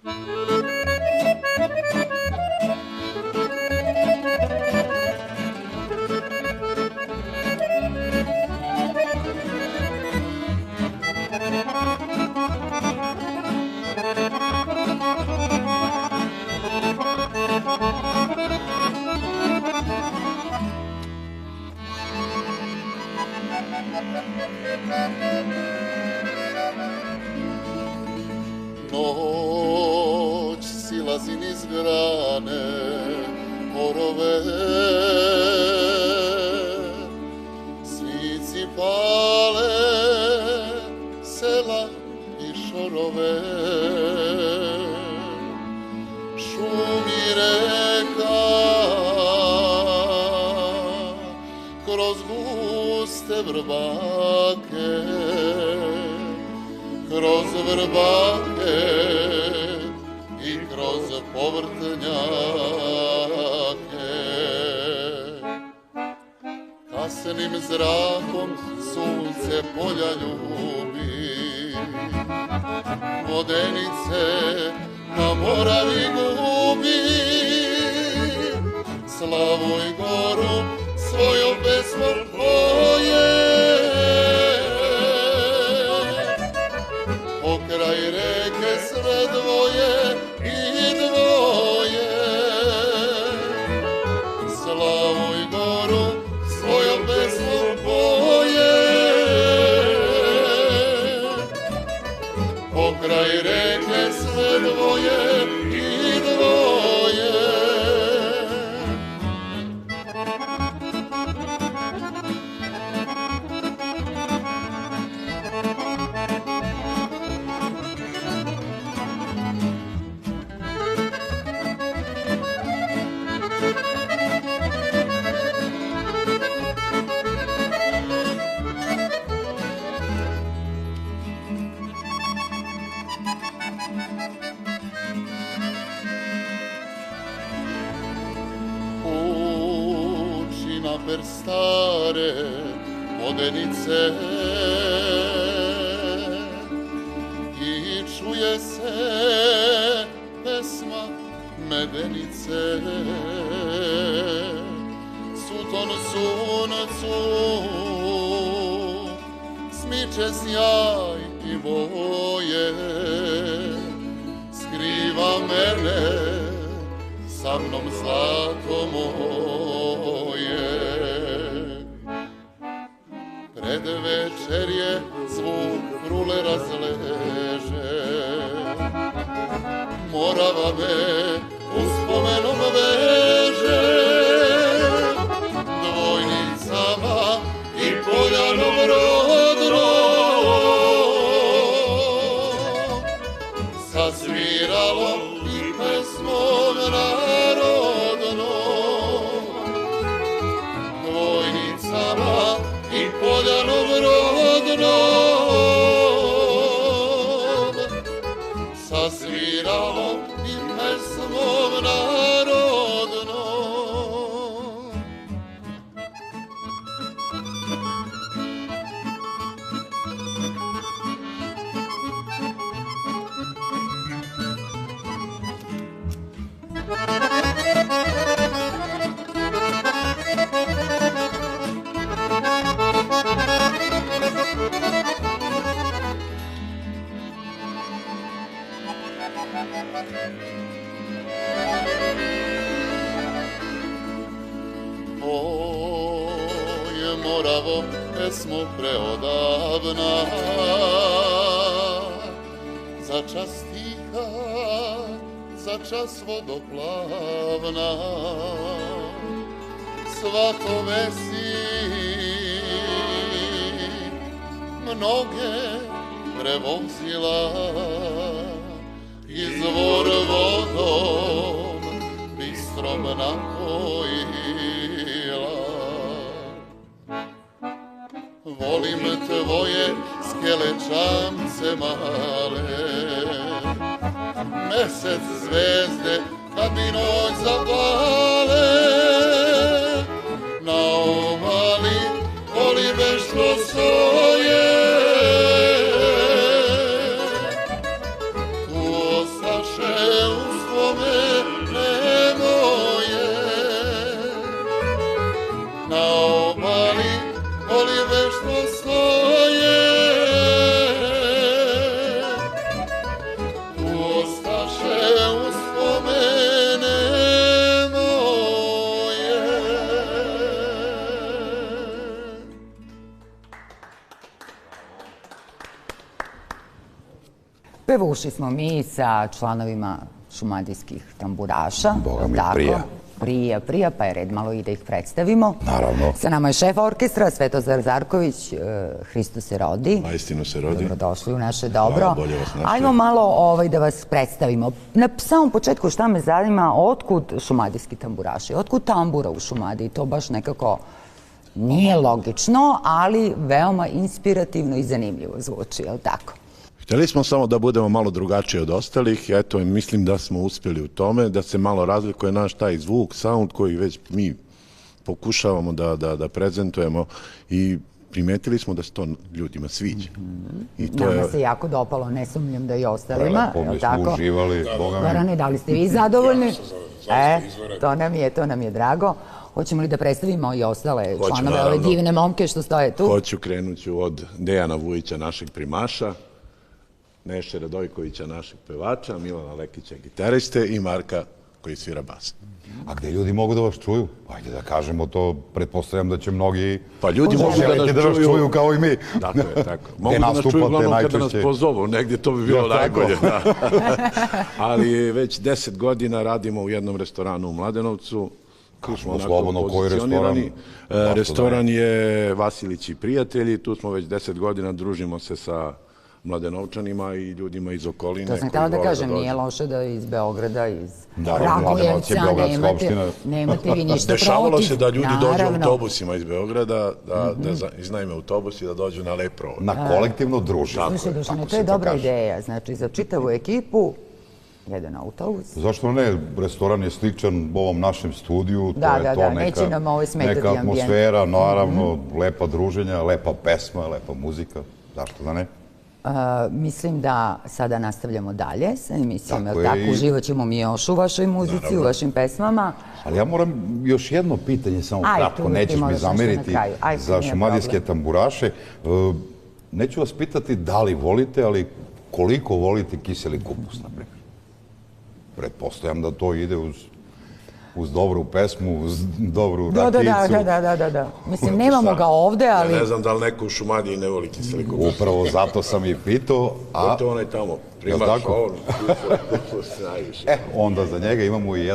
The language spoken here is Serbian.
Noć silazi niz grane orove, svici pale sela i šorove, šumi reka kroz guste vrbake, kroz vrbake i kroz povrtnjake. Kasnim zrakom sunce polja ljubi, vodenice na Moravi gubi, slavu i goru svojom pesmom poje. Pokraj reke sve dvoje i dvoje, slavu i goru svojom pesmom poje. Pokraj reke sve dvoje i dvoje. Per stare vodenice i čuje se pesma medenice, suton suncu smiče sjaj i boje, skriva mene sa mnom zlato moje. Pred večerje zvuk frule razleže, Morava me uspomenom veže, dvojnicama i poljanom rodnom, sa sviralom i pesmom narodnom, dvojnicama i poljanom rodnom, sa sviralom i pesmom narodnom. Oj, Moravo, pesmo preodavna, za čas tiha, za čas vodoplavna, svatove si mnoge prevozila, izvor vodom bistrom napojila. Volim tvoje skelečance male, mesec zvezde kad mi noć zapale, na obali oliveštvo svoje, tu ostaše uspeva, ušli smo mi sa članovima šumadijskih tamburaša. Boga mi, Prija. Prija, pa je red malo i da ih predstavimo. Naravno. Sa nama je šef orkestra, Svetozar Zarković, Hristo se rodi. Istinu se rodi. Dobrodošli u naše dobro. Bolje vas našli. Ajmo malo da vas predstavimo. Na samom početku šta me zanima, otkud šumadijski tamburaši? Otkud tambura u Šumadiji? To baš nekako nije logično, ali veoma inspirativno i zanimljivo zvuči, je li tako? Htjeli smo samo da budemo malo drugačiji od ostalih, eto, mislim da smo uspjeli u tome, da se malo razlikuje naš taj zvuk, sound koji već mi pokušavamo da prezentujemo i primetili smo da se to ljudima sviđa. Nama se jako dopalo, ne sumnjam da i ostalima, je li tako? Smo uživali, Boga mi. Gorane, da li ste vi zadovoljni? To nam je drago. Hoćemo li da predstavimo i ostale članove, ove divne momke što stoje tu? Hoću, krenuću od Dejana Vujića, našeg primaša, Neše Radojkovića, našeg pevača, Milana Lekića, gitariste i Marka koji svira bas. A gde ljudi mogu da vas čuju? Ajde da kažemo to, pretpostavljam da će mnogi... Pa ljudi mogu da nas čuju kao i mi. Tako je. Mogu da nas čuju uglavnom kada nas pozovu, negdje to bi bilo najbolje. Ali već 10 godina radimo u jednom restoranu u Mladenovcu. Tu smo onako pozicionirani. Restoran je Vasilić i prijatelji, tu smo već 10 godina, družimo se sa Mladenovčanima i ljudima iz okoline. To sam htjela da kažem, nije loše da iz Beograda, iz Mladenovac je Kragujevca beogradska opština. nemate vi ništa protiv. Dešavalo se da ljudi dođu autobusima iz Beograda, da iznajme autobus i da dođu na lep provod. Na kolektivno druženje. Slušaj, Dušane, to je dobra ideja. Znači, za čitavu ekipu, jedan autobus. Zašto ne? Restoran je sličan ovom našem studiju. Da, neće nam ovo smetati ambijent. Neka atmosfera, naravno, lepa druženja, lepa pesma, lepa muzika. Zašto da ne? Mislim da sada nastavljamo dalje sa emisijom, jer tako uživat ćemo mi još u vašoj muzici, u vašim pesmama. Ali ja moram još jedno pitanje, samo kratko, nećeš mi zameriti za šumadijske tamburaše. Neću vas pitati da li volite, ali koliko volite kiseli kupus, na primjer. Pretpostavljam da to ide uz dobru pesmu, uz dobru rakicu. Da. Mislim, nemamo ga ovde, ali... Ja ne znam da li neko u Šumadiji ne voli kiseli kupus. Upravo zato sam i pitao. To je onaj tamo, primaš ovo, kupus najviše. Onda za njega imamo i